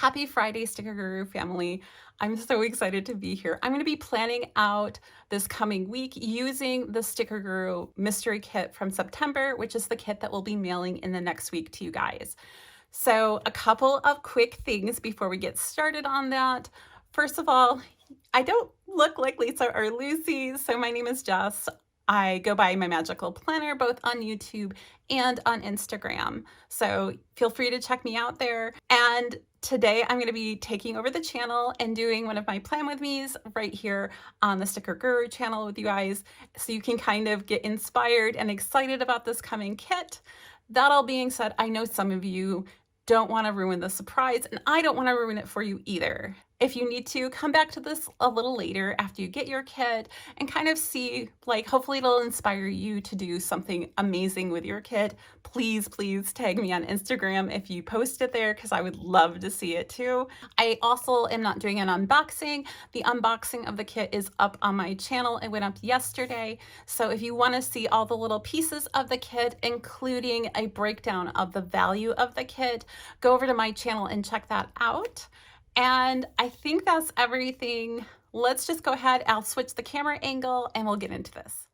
Happy Friday, Sticker Guru family. I'm so excited to be here. I'm going to be planning out this coming week using the Sticker Guru mystery kit from September, which is the kit that we'll be mailing in the next week to you guys. So a couple of quick things before we get started on that. First of all, I don't look like Lisa or Lucy, so my name is Jess. I go by my magical planner both on YouTube and on Instagram. So feel free to check me out there. And today I'm going to be taking over the channel and doing one of my plan with me's right here on the Sticker Guru channel with you guys, so you can kind of get inspired and excited about this coming kit. That all being said, I know some of you don't want to ruin the surprise, and I don't want to ruin it for you either. If you need to, come back to this a little later after you get your kit and kind of see, like, hopefully it'll inspire you to do something amazing with your kit. Please, please tag me on Instagram if you post it there, because I would love to see it too. I also am not doing an unboxing. The unboxing of the kit is up on my channel. It went up yesterday. So if you want to see all the little pieces of the kit, including a breakdown of the value of the kit, go over to my channel and check that out. And I think that's everything. Let's just go ahead. I'll switch the camera angle and we'll get into this.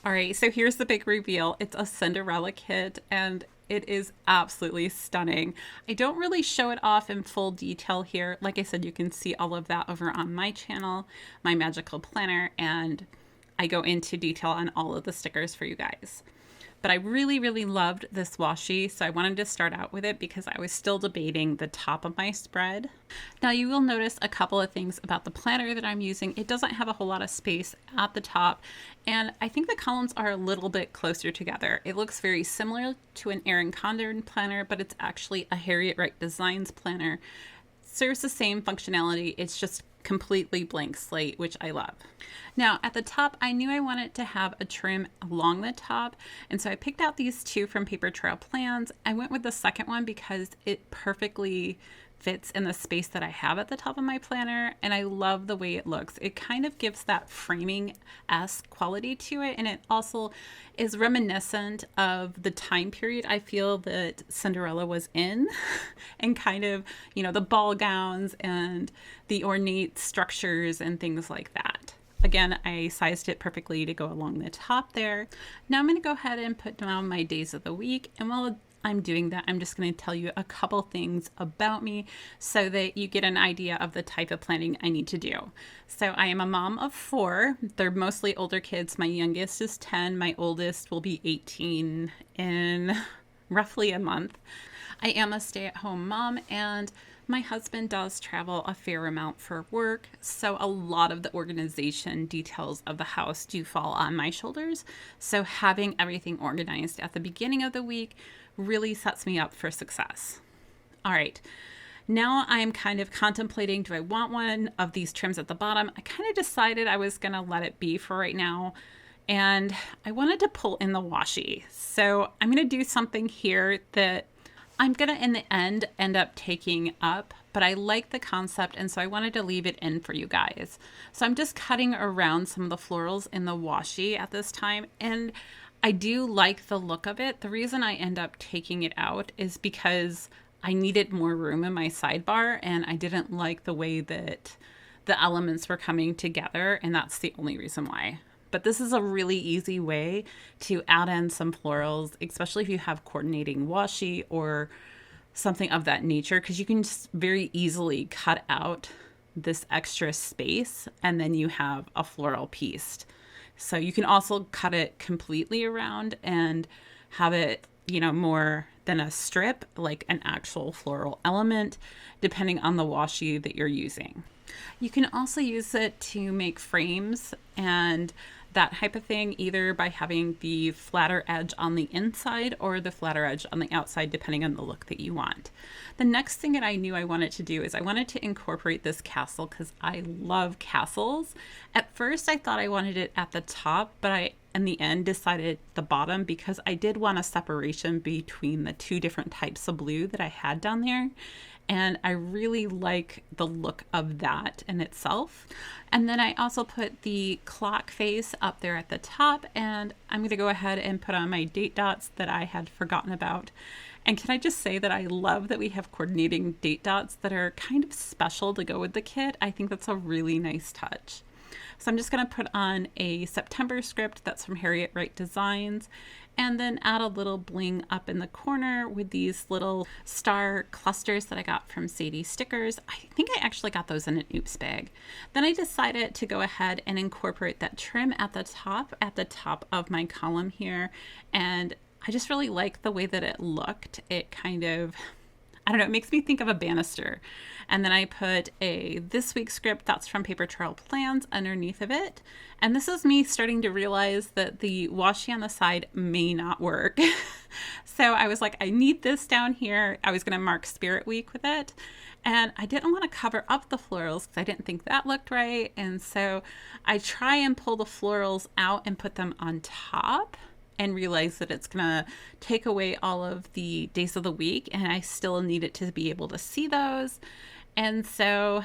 All right, so here's the big reveal. It's a Cinderella kit and it is absolutely stunning. I don't really show it off in full detail here. Like I said, you can see all of that over on my channel, my magical planner, and I go into detail on all of the stickers for you guys. But I really, really loved this washi, so I wanted to start out with it because I was still debating the top of my spread. Now you will notice a couple of things about the planner that I'm using. It doesn't have a whole lot of space at the top, and I think the columns are a little bit closer together. It looks very similar to an Erin Condren planner, but it's actually a Harriet Wright Designs planner. Serves the same functionality, it's just completely blank slate, which I love. Now at the top, I knew I wanted to have a trim along the top, and so I picked out these two from Paper Trail Plans. I went with the second one because it perfectly fits in the space that I have at the top of my planner, and I love the way it looks. It kind of gives that framing-esque quality to it, and it also is reminiscent of the time period I feel that Cinderella was in and kind of, you know, the ball gowns and the ornate structures and things like that. Again, I sized it perfectly to go along the top there. Now I'm going to go ahead and put down my days of the week, and while I'm doing that, I'm just going to tell you a couple things about me so that you get an idea of the type of planning I need to do. So I am a mom of 4. They're mostly older kids. My youngest is 10. My oldest will be 18 in roughly a month. I am a stay-at-home mom, and my husband does travel a fair amount for work, so a lot of the organization details of the house do fall on my shoulders. So having everything organized at the beginning of the week really sets me up for success. All right, now I'm kind of contemplating, do I want one of these trims at the bottom? I kind of decided I was gonna let it be for right now, and I wanted to pull in the washi. So I'm gonna do something here that I'm gonna in the end up taking up, but I like the concept, and so I wanted to leave it in for you guys. So I'm just cutting around some of the florals in the washi at this time, and I do like the look of it. The reason I end up taking it out is because I needed more room in my sidebar, and I didn't like the way that the elements were coming together, and that's the only reason why. But this is a really easy way to add in some florals, especially if you have coordinating washi or something of that nature, because you can just very easily cut out this extra space and then you have a floral piece. So you can also cut it completely around and have it, you know, more than a strip, like an actual floral element, depending on the washi that you're using. You can also use it to make frames and that type of thing, either by having the flatter edge on the inside or the flatter edge on the outside, depending on the look that you want. The next thing that I knew I wanted to do is I wanted to incorporate this castle because I love castles. At first I thought I wanted it at the top, but I in the end decided the bottom because I did want a separation between the two different types of blue that I had down there. And I really like the look of that in itself. And then I also put the clock face up there at the top, and I'm going to go ahead and put on my date dots that I had forgotten about. And can I just say that I love that we have coordinating date dots that are kind of special to go with the kit. I think that's a really nice touch. So I'm just going to put on a September script that's from Harriet Wright Designs, and then add a little bling up in the corner with these little star clusters that I got from Sadie Stickers. I think I actually got those in an Oops bag. Then I decided to go ahead and incorporate that trim at the top of my column here, and I just really like the way that it looked. It kind of, I don't know, it makes me think of a banister. And then I put a this week's script that's from Paper Trail Plans underneath of it. And this is me starting to realize that the washi on the side may not work. So I was like, I need this down here. I was going to mark Spirit Week with it. And I didn't want to cover up the florals because I didn't think that looked right. And so I try and pull the florals out and put them on top, and realize that it's gonna take away all of the days of the week, and I still need it to be able to see those. And so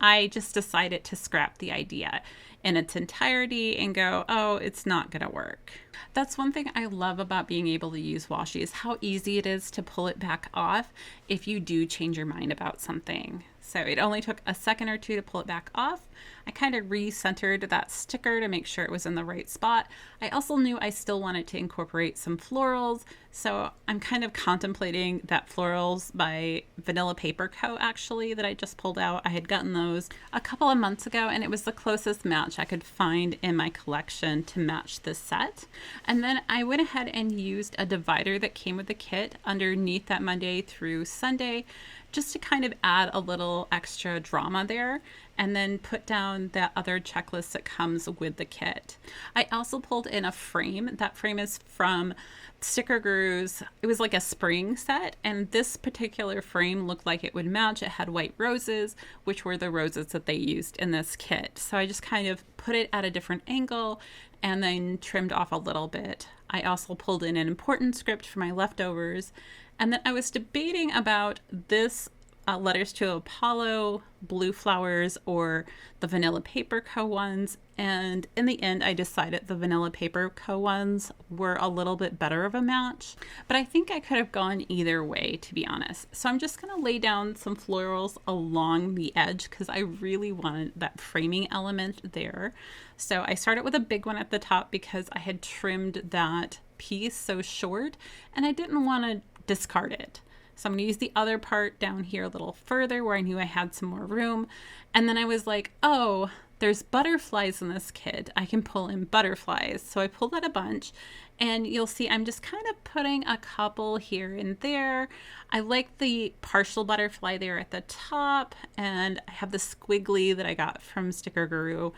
I just decided to scrap the idea in its entirety and go, oh, it's not gonna work. That's one thing I love about being able to use washi, is how easy it is to pull it back off if you do change your mind about something. So it only took a second or two to pull it back off. I kind of re-centered that sticker to make sure it was in the right spot. I also knew I still wanted to incorporate some florals, so I'm kind of contemplating that Florals by Vanilla Paper Co. actually that I just pulled out. I had gotten those a couple of months ago, and it was the closest match I could find in my collection to match this set. And then I went ahead and used a divider that came with the kit underneath that Monday through Sunday, just to kind of add a little extra drama there, and then put down that other checklist that comes with the kit. I also pulled in a frame. That frame is from Sticker Guru's. It was like a spring set, and this particular frame looked like it would match. It had white roses, which were the roses that they used in this kit. So I just kind of put it at a different angle and then trimmed off a little bit. I also pulled in an important script for my leftovers. And then I was debating about this Letters to Apollo blue flowers or the Vanilla Paper Co. ones. And in the end, I decided the Vanilla Paper Co. ones were a little bit better of a match. But I think I could have gone either way, to be honest. So I'm just going to lay down some florals along the edge because I really wanted that framing element there. So I started with a big one at the top because I had trimmed that piece so short and I didn't want to discard it. So I'm going to use the other part down here a little further where I knew I had some more room. And then I was like, oh, there's butterflies in this kit. I can pull in butterflies. So I pulled out a bunch, and you'll see I'm just kind of putting a couple here and there. I like the partial butterfly there at the top, and I have the squiggly that I got from Sticker Guru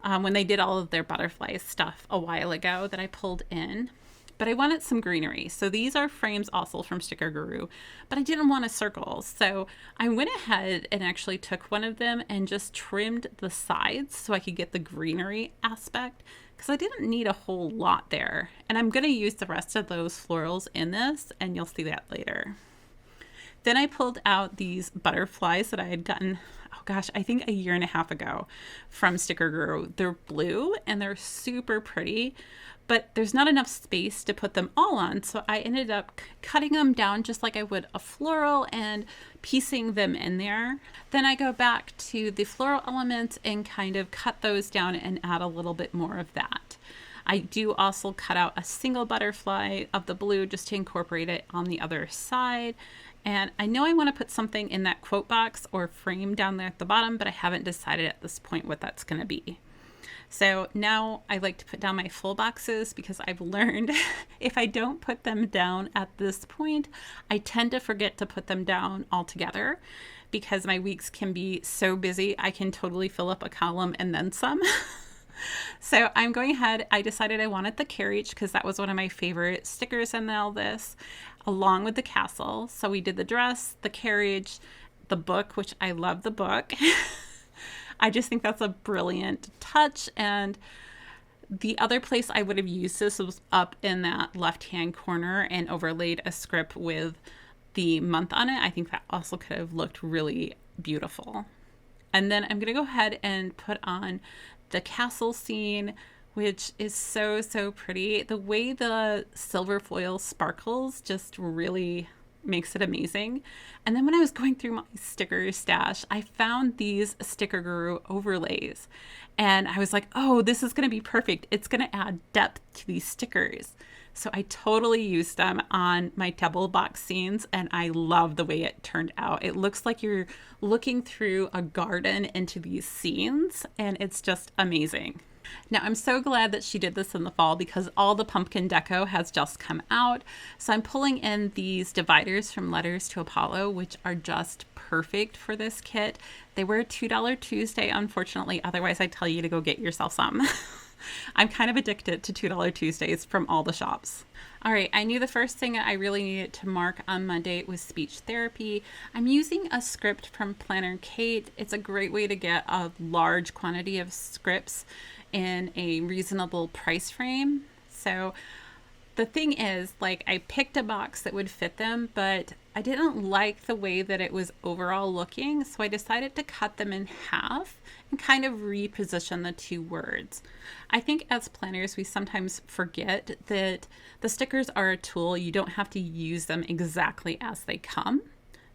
when they did all of their butterfly stuff a while ago that I pulled in. But I wanted some greenery. So these are frames also from Sticker Guru, but I didn't want a circle. So I went ahead and actually took one of them and just trimmed the sides so I could get the greenery aspect, because I didn't need a whole lot there. And I'm gonna use the rest of those florals in this, and you'll see that later. Then I pulled out these butterflies that I had gotten, oh gosh, I think a year and a half ago from Sticker Guru. They're blue and they're super pretty, but there's not enough space to put them all on. So I ended up cutting them down just like I would a floral and piecing them in there. Then I go back to the floral elements and kind of cut those down and add a little bit more of that. I do also cut out a single butterfly of the blue just to incorporate it on the other side. And I know I want to put something in that quote box or frame down there at the bottom, but I haven't decided at this point what that's going to be. So now I like to put down my full boxes because I've learned if I don't put them down at this point, I tend to forget to put them down altogether because my weeks can be so busy. I can totally fill up a column and then some. So I'm going ahead. I decided I wanted the carriage because that was one of my favorite stickers in all this, along with the castle. So we did the dress, the carriage, the book, which I love the book. I just think that's a brilliant touch. And the other place I would have used this was up in that left-hand corner and overlaid a script with the month on it. I think that also could have looked really beautiful. And then I'm going to go ahead and put on the castle scene, which is so, so pretty. The way the silver foil sparkles just really makes it amazing. And then when I was going through my sticker stash, I found these Sticker Guru overlays. And I was like, oh, this is going to be perfect. It's going to add depth to these stickers. So I totally used them on my double box scenes, and I love the way it turned out. It looks like you're looking through a garden into these scenes, and it's just amazing. Now, I'm so glad that she did this in the fall because all the pumpkin deco has just come out. So I'm pulling in these dividers from Letters to Apollo, which are just perfect for this kit. They were a $2 Tuesday, unfortunately. Otherwise, I'd tell you to go get yourself some. I'm kind of addicted to $2 Tuesdays from all the shops. All right, I knew the first thing I really needed to mark on Monday was speech therapy. I'm using a script from Planner Kate. It's a great way to get a large quantity of scripts in a reasonable price frame. So the thing is, like, I picked a box that would fit them, but I didn't like the way that it was overall looking, so I decided to cut them in half and kind of reposition the two words. I think as planners, we sometimes forget that the stickers are a tool. You don't have to use them exactly as they come.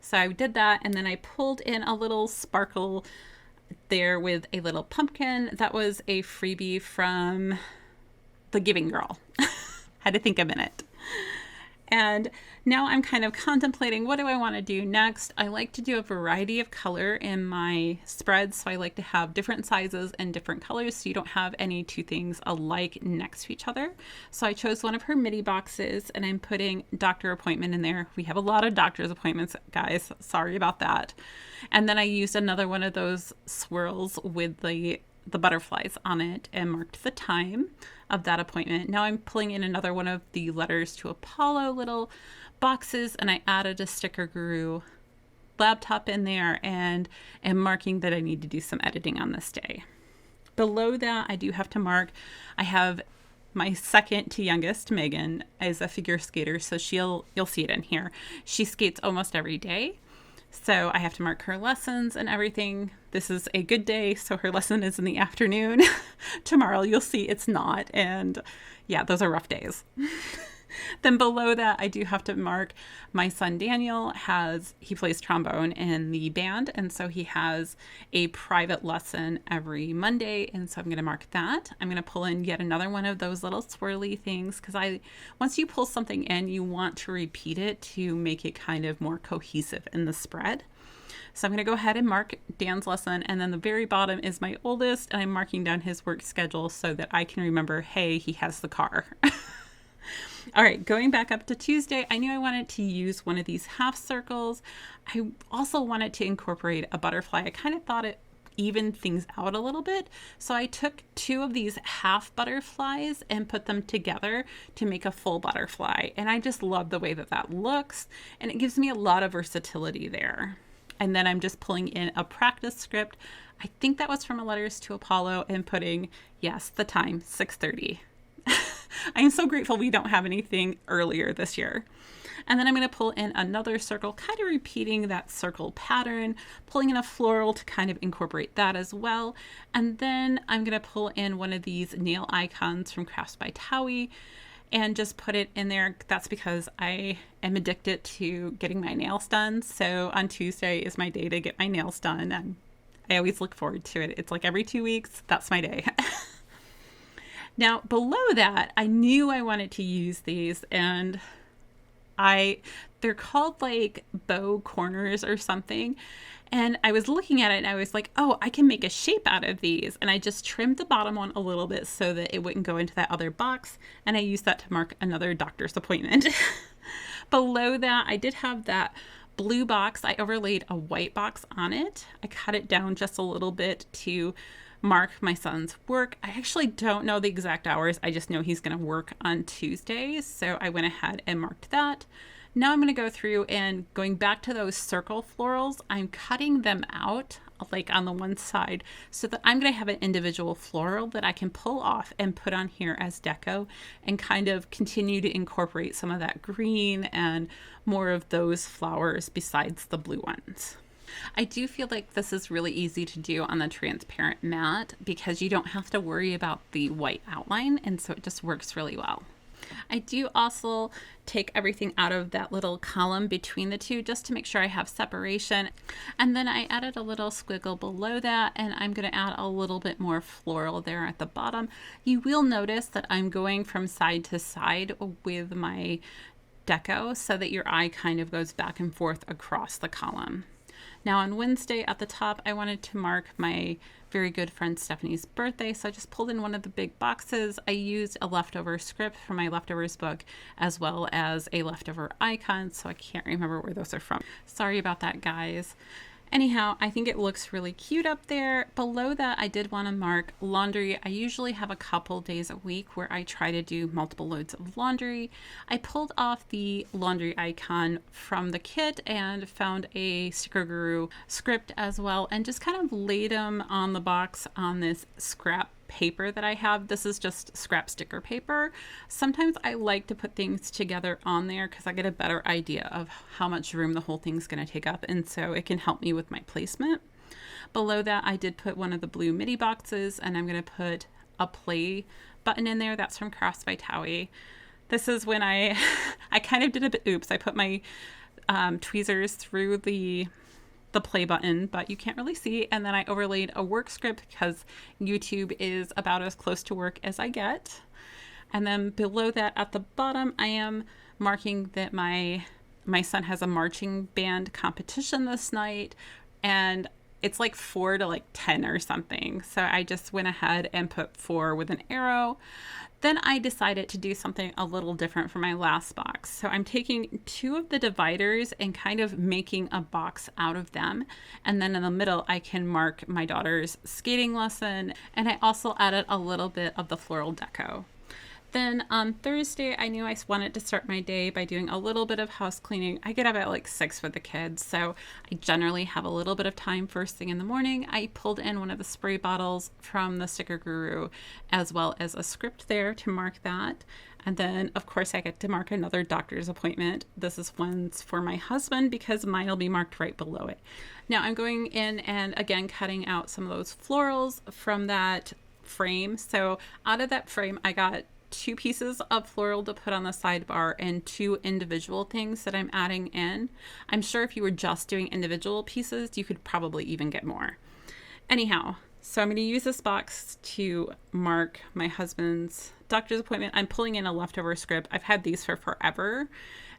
So I did that, and then I pulled in a little sparkle there with a little pumpkin. That was a freebie from the Giving Girl. Had to think a minute. And now I'm kind of contemplating, what do I want to do next? I like to do a variety of color in my spreads. So I like to have different sizes and different colors so you don't have any two things alike next to each other. So I chose one of her mini boxes and I'm putting doctor appointment in there. We have a lot of doctor's appointments, guys. Sorry about that. And then I used another one of those swirls with the butterflies on it and marked the time of that appointment. Now I'm pulling in another one of the Letters to Apollo little boxes, and I added a Sticker Guru laptop in there and am marking that I need to do some editing on this day. Below that, I do have to mark, I have my second to youngest, Megan, is a figure skater, so you'll see it in here. She skates almost every day. So I have to mark her lessons and everything. This is a good day, so her lesson is in the afternoon. Tomorrow you'll see it's not. And yeah, those are rough days. Then below that, I do have to mark my son Daniel he plays trombone in the band. And so he has a private lesson every Monday. And so I'm going to mark that. I'm going to pull in yet another one of those little swirly things because once you pull something in, you want to repeat it to make it kind of more cohesive in the spread. So I'm going to go ahead and mark Dan's lesson. And then the very bottom is my oldest. And I'm marking down his work schedule so that I can remember, hey, he has the car. All right, going back up to Tuesday, I knew I wanted to use one of these half circles. I also wanted to incorporate a butterfly. I kind of thought it evened things out a little bit. So I took two of these half butterflies and put them together to make a full butterfly. And I just love the way that that looks. And it gives me a lot of versatility there. And then I'm just pulling in a practice script. I think that was from a Letters to Apollo and putting, yes, the time, 6:30. I am so grateful we don't have anything earlier this year. And then I'm going to pull in another circle, kind of repeating that circle pattern, pulling in a floral to kind of incorporate that as well. And then I'm going to pull in one of these nail icons from Crafts by Towie and just put it in there. That's because I am addicted to getting my nails done. So on Tuesday is my day to get my nails done. And I always look forward to it. It's like every 2 weeks, that's my day. Now, below that, I knew I wanted to use these, and they're called like bow corners or something. And I was looking at it and I was like, oh, I can make a shape out of these. And I just trimmed the bottom one a little bit so that it wouldn't go into that other box. And I used that to mark another doctor's appointment. Below that, I did have that blue box. I overlaid a white box on it. I cut it down just a little bit to mark my son's work. I actually don't know the exact hours. I just know he's going to work on Tuesdays. So I went ahead and marked that. Now I'm going to go through and going back to those circle florals, I'm cutting them out like on the one side so that I'm going to have an individual floral that I can pull off and put on here as deco and kind of continue to incorporate some of that green and more of those flowers besides the blue ones. I do feel like this is really easy to do on the transparent mat because you don't have to worry about the white outline, and so it just works really well. I do also take everything out of that little column between the two just to make sure I have separation. And then I added a little squiggle below that, and I'm going to add a little bit more floral there at the bottom. You will notice that I'm going from side to side with my deco so that your eye kind of goes back and forth across the column. Now on Wednesday at the top, I wanted to mark my very good friend Stephanie's birthday, so I just pulled in one of the big boxes. I used a leftover script from my leftovers book as well as a leftover icon, so I can't remember where those are from. Sorry about that, guys. Anyhow, I think it looks really cute up there. Below that, I did want to mark laundry. I usually have a couple days a week where I try to do multiple loads of laundry. I pulled off the laundry icon from the kit and found a Sticker Guru script as well, and just kind of laid them on the box on this scrap paper that I have. This is just scrap sticker paper. Sometimes I like to put things together on there because I get a better idea of how much room the whole thing's going to take up, and so it can help me with my placement. Below that, I did put one of the blue midi boxes, and I'm going to put a play button in there. That's from Crafts by Towie. This is when I kind of did a bit oops. I put my tweezers through the play button, but you can't really see. And then I overlaid a work script because YouTube is about as close to work as I get. And then below that at the bottom, I am marking that my son has a marching band competition this night, and it's like 4 to like 10 or something. So I just went ahead and put 4 with an arrow. Then I decided to do something a little different for my last box. So I'm taking 2 of the dividers and kind of making a box out of them. And then in the middle, I can mark my daughter's skating lesson. And I also added a little bit of the floral deco. Then on Thursday, I knew I wanted to start my day by doing a little bit of house cleaning. I get up at like 6 with the kids, so I generally have a little bit of time first thing in the morning. I pulled in one of the spray bottles from the Sticker Guru, as well as a script there to mark that. And then, of course, I get to mark another doctor's appointment. This is one's for my husband because mine will be marked right below it. Now I'm going in and again cutting out some of those florals from that frame. So out of that frame, I got 2 pieces of floral to put on the sidebar and 2 individual things that I'm adding in. I'm sure if you were just doing individual pieces, you could probably even get more. Anyhow, so I'm going to use this box to mark my husband's doctor's appointment. I'm pulling in a leftover script. I've had these for forever,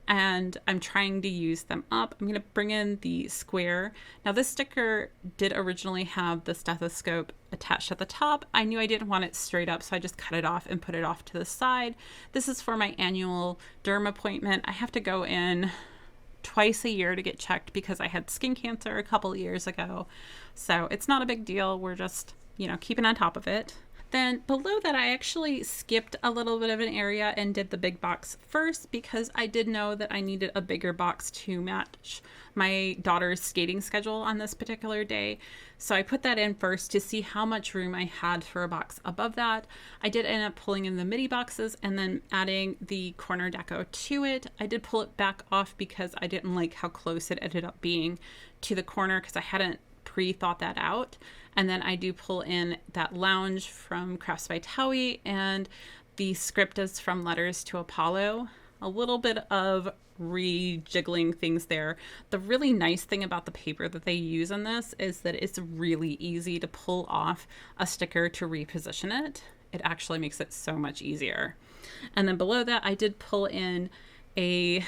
and I'm trying to use them up. I'm going to bring in the square. Now this sticker did originally have the stethoscope attached at the top. I knew I didn't want it straight up, so I just cut it off and put it off to the side. This is for my annual derm appointment. I have to go in twice a year to get checked because I had skin cancer a couple of years ago. So it's not a big deal. We're just, keeping on top of it. Then below that, I actually skipped a little bit of an area and did the big box first because I did know that I needed a bigger box to match my daughter's skating schedule on this particular day. So I put that in first to see how much room I had for a box above that. I did end up pulling in the midi boxes and then adding the corner deco to it. I did pull it back off because I didn't like how close it ended up being to the corner because I hadn't pre-thought that out. And then I do pull in that lounge from Crafts by Towie, and the script is from Letters to Apollo. A little bit of rejiggling things there. The really nice thing about the paper that they use in this is that it's really easy to pull off a sticker to reposition it. It actually makes it so much easier. And then below that, I did pull in a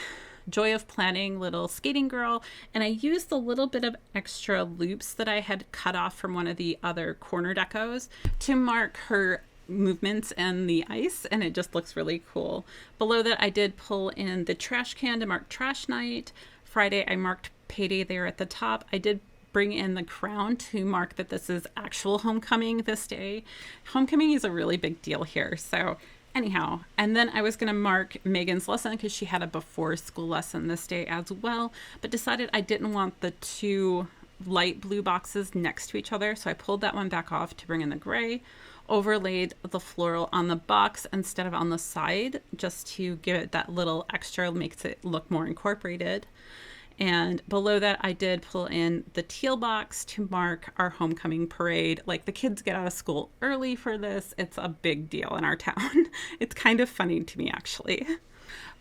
Joy of Planning little skating girl, and I used the little bit of extra loops that I had cut off from one of the other corner decos to mark her movements and the ice, and it just looks really cool. Below that, I did pull in the trash can to mark trash night. Friday, I marked payday there at the top. I did bring in the crown to mark that this is actual homecoming this day. Homecoming is a really big deal here, so anyhow, and then I was going to mark Megan's lesson because she had a before school lesson this day as well, but decided I didn't want the 2 light blue boxes next to each other, so I pulled that one back off to bring in the gray, overlaid the floral on the box instead of on the side just to give it that little extra, makes it look more incorporated. And below that, I did pull in the teal box to mark our homecoming parade. Like, the kids get out of school early for this. It's a big deal in our town. It's kind of funny to me, actually.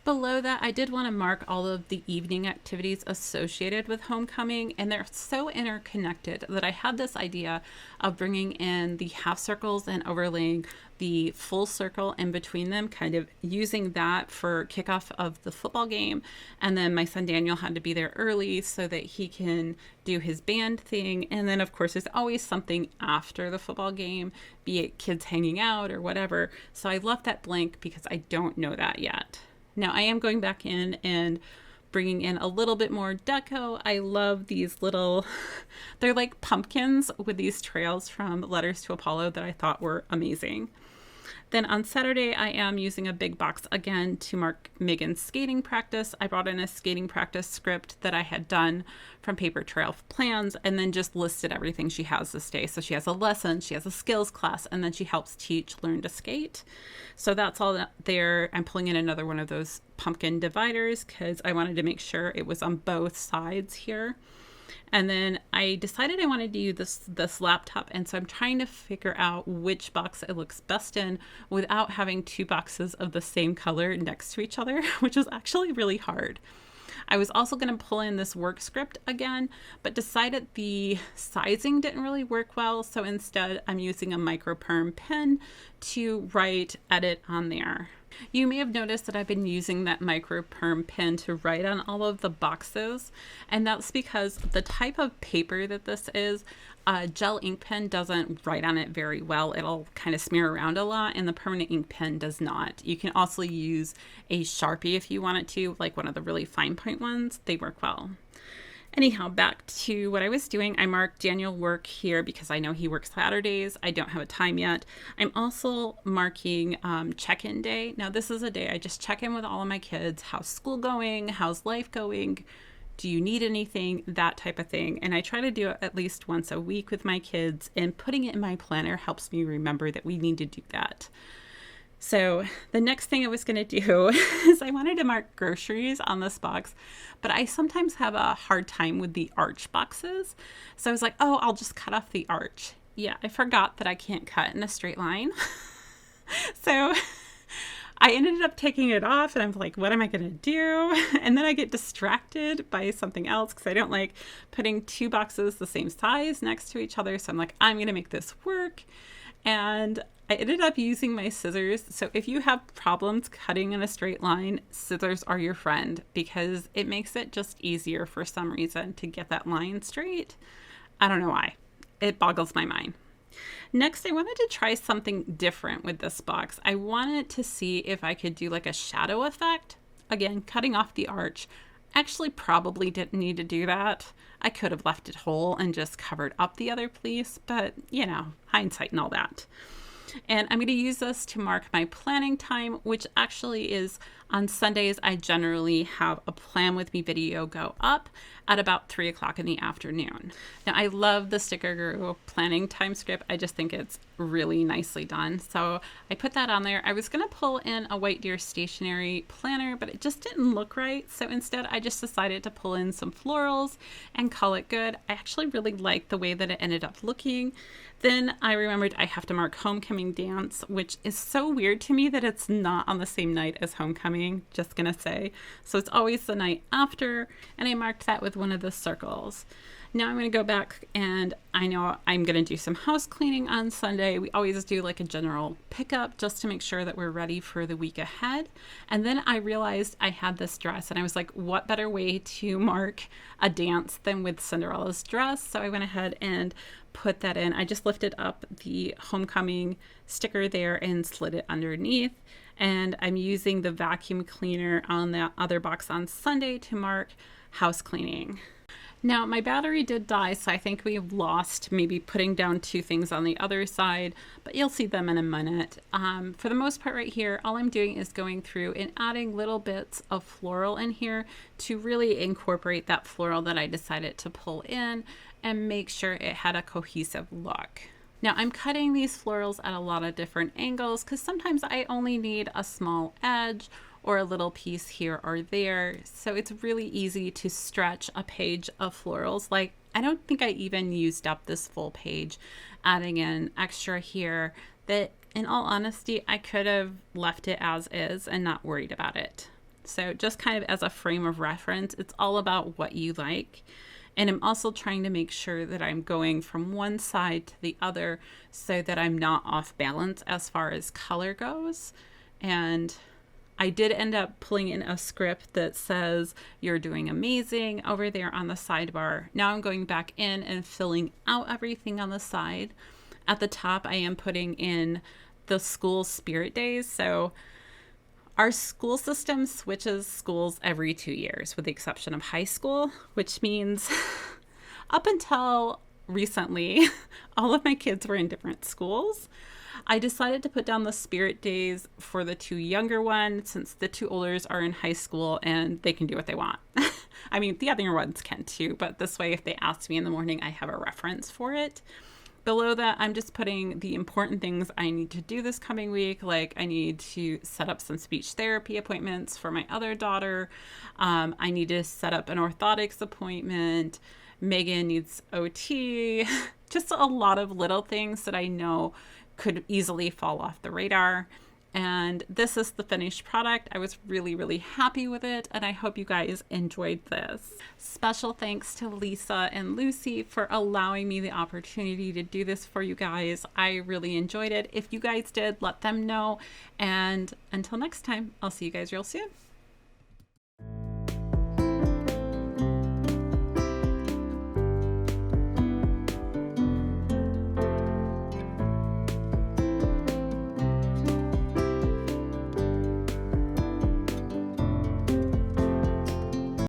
Below that, I did want to mark all of the evening activities associated with homecoming, and they're so interconnected that I had this idea of bringing in the half circles and overlaying the full circle in between them, kind of using that for kickoff of the football game. And then my son Daniel had to be there early so that he can do his band thing. And then, of course, there's always something after the football game, be it kids hanging out or whatever. So I left that blank because I don't know that yet. Now I am going back in and bringing in a little bit more deco. I love these little, they're like pumpkins with these trails from Letters to Apollo that I thought were amazing. Then on Saturday, I am using a big box again to mark Megan's skating practice. I brought in a skating practice script that I had done from paper trail plans and then just listed everything she has this day. So she has a lesson, she has a skills class, and then she helps teach Learn to Skate. So that's all there. I'm pulling in another one of those pumpkin dividers because I wanted to make sure it was on both sides here. And then I decided I wanted to use this laptop, and so I'm trying to figure out which box it looks best in without having two boxes of the same color next to each other, which was actually really hard. I was also going to pull in this work script again, but decided the sizing didn't really work well, so instead I'm using a microperm pen to write edit on there. You may have noticed that I've been using that microperm pen to write on all of the boxes, and that's because the type of paper that this is, a gel ink pen doesn't write on it very well. It'll kind of smear around a lot, and the permanent ink pen does not. You can also use a Sharpie if you want it to, like one of the really fine point ones. They work well. Anyhow, back to what I was doing. I marked Daniel work here because I know he works Saturdays. I don't have a time yet. I'm also marking check-in day. Now, this is a day I just check in with all of my kids. How's school going? How's life going? Do you need anything? That type of thing. And I try to do it at least once a week with my kids, and putting it in my planner helps me remember that we need to do that. So the next thing I was going to do is I wanted to mark groceries on this box, but I sometimes have a hard time with the arch boxes. So I was like, oh, I'll just cut off the arch. Yeah, I forgot that I can't cut in a straight line. So I ended up taking it off, and I'm like, what am I going to do? And then I get distracted by something else because I don't like putting two boxes the same size next to each other. So I'm like, I'm going to make this work. And I ended up using my scissors. So if you have problems cutting in a straight line, scissors are your friend because it makes it just easier for some reason to get that line straight. I don't know why. It boggles my mind. Next, I wanted to try something different with this box. I wanted to see if I could do like a shadow effect. Again, cutting off the arch. Actually, probably didn't need to do that. I could have left it whole and just covered up the other piece, but you know, hindsight and all that. And I'm going to use this to mark my planning time, which actually is on Sundays. I generally have a Plan With Me video go up at about 3 o'clock in the afternoon. Now, I love the Sticker Guru planning time script. I just think it's really nicely done. So I put that on there. I was going to pull in a White Deer stationery planner, but it just didn't look right. So instead, I just decided to pull in some florals and call it good. I actually really liked the way that it ended up looking. Then I remembered I have to mark Homecoming Dance, which is so weird to me that it's not on the same night as Homecoming, just gonna say. So it's always the night after, and I marked that with one of the circles. Now I'm going to go back, and I know I'm going to do some house cleaning on Sunday. We always do like a general pickup just to make sure that we're ready for the week ahead. And then I realized I had this dress, and I was like, what better way to mark a dance than with Cinderella's dress? So I went ahead and put that in. I just lifted up the homecoming sticker there and slid it underneath. And I'm using the vacuum cleaner on the other box on Sunday to mark house cleaning. Now, my battery did die, so I think we've lost maybe putting down two things on the other side, but you'll see them in a minute. For the most part right here, all I'm doing is going through and adding little bits of floral in here to really incorporate that floral that I decided to pull in and make sure it had a cohesive look. Now, I'm cutting these florals at a lot of different angles because sometimes I only need a small edge, or a little piece here or there. So it's really easy to stretch a page of florals. Like, I don't think I even used up this full page, adding in extra here that, in all honesty, I could have left it as is and not worried about it. So just kind of as a frame of reference, it's all about what you like. And I'm also trying to make sure that I'm going from one side to the other so that I'm not off balance as far as color goes. And I did end up pulling in a script that says, "You're doing amazing," over there on the sidebar. Now I'm going back in and filling out everything on the side. At the top, I am putting in the school spirit days. So our school system switches schools every 2 years, with the exception of high school, which means up until recently, all of my kids were in different schools. I decided to put down the spirit days for the 2 younger ones, since the 2 olders are in high school and they can do what they want. I mean, the other ones can too, but this way, if they ask me in the morning, I have a reference for it. Below that, I'm just putting the important things I need to do this coming week. Like, I need to set up some speech therapy appointments for my other daughter. I need to set up an orthotics appointment. Megan needs OT. Just a lot of little things that I know could easily fall off the radar. And this is the finished product. I was really, really happy with it, and I hope you guys enjoyed this. Special thanks to Lisa and Lucy for allowing me the opportunity to do this for you guys. I really enjoyed it. If you guys did, let them know. And until next time, I'll see you guys real soon.